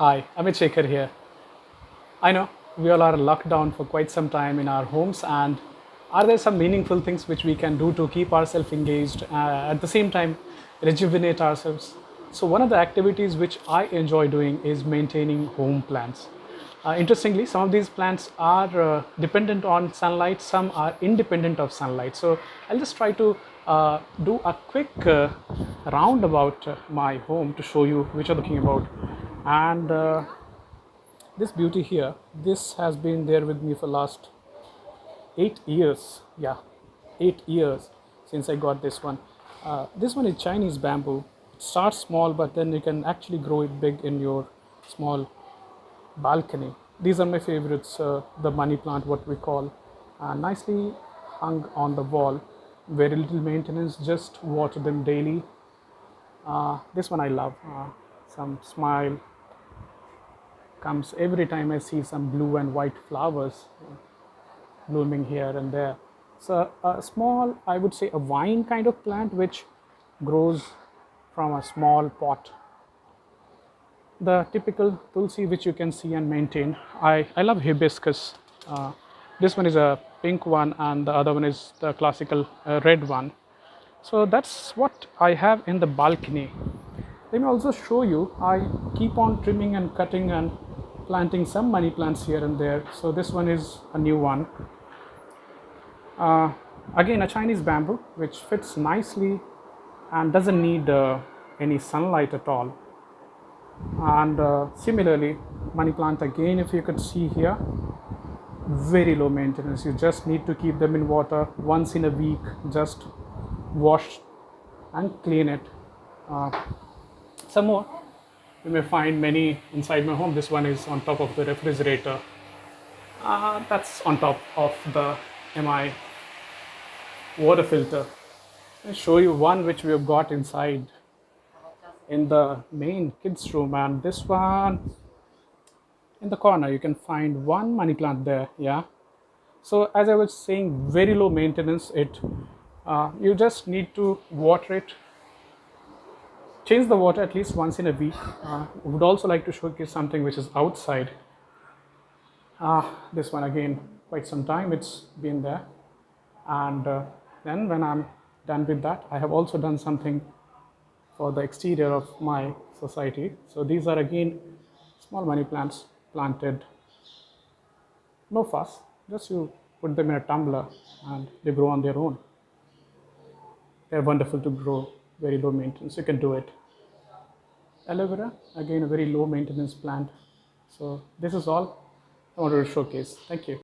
Hi, Amit Shekhar here. I know we all are locked down for quite some time in our homes, and are there some meaningful things which we can do to keep ourselves engaged, at the same time rejuvenate ourselves? So, one of the activities which I enjoy doing is maintaining home plants. Interestingly, some of these plants are dependent on sunlight, some are independent of sunlight. So, I'll just try to do a quick round about my home to show you which I'm talking about. And this beauty here, this has been there with me for last 8 years. Yeah, 8 years since I got this one. This one is Chinese bamboo. It starts small, but then you can actually grow it big in your small balcony. These are my favorites. The money plant, what we call, nicely hung on the wall. Very little maintenance, just water them daily. This one I love. Some smile comes every time I see some blue and white flowers blooming here and there. So a small, I would say, a vine kind of plant which grows from a small pot. The typical tulsi which you can see and maintain. I love hibiscus. This one is a pink one, and the other one is the classical red one. So that's what I have in the balcony. Let me also show you, I keep on trimming and cutting and planting some money plants here and there. So this one is a new one. Again, a Chinese bamboo which fits nicely and doesn't need any sunlight at all. And similarly, money plant again, if you could see here, very low maintenance. You just need to keep them in water once in a week, just wash and clean it. Uh, some more, you may find many inside my home. This one is on top of the refrigerator. That's on top of the MI water filter. I'll show you one which we have got inside in the main kids room, and this one in the corner you can find one money plant there. Yeah, so as I was saying, very low maintenance. It you just need to water it, change the water at least once in a week. Would also like to showcase something which is outside. This one again, quite some time it's been there. And then when I'm done with that, I have also done something for the exterior of my society. So these are again small money plants planted, no fuss, just you put them in a tumbler and they grow on their own. They're wonderful to grow, very low maintenance. You can do it. Aloe vera, again a very low maintenance plant. So this is all I wanted to showcase. Thank you.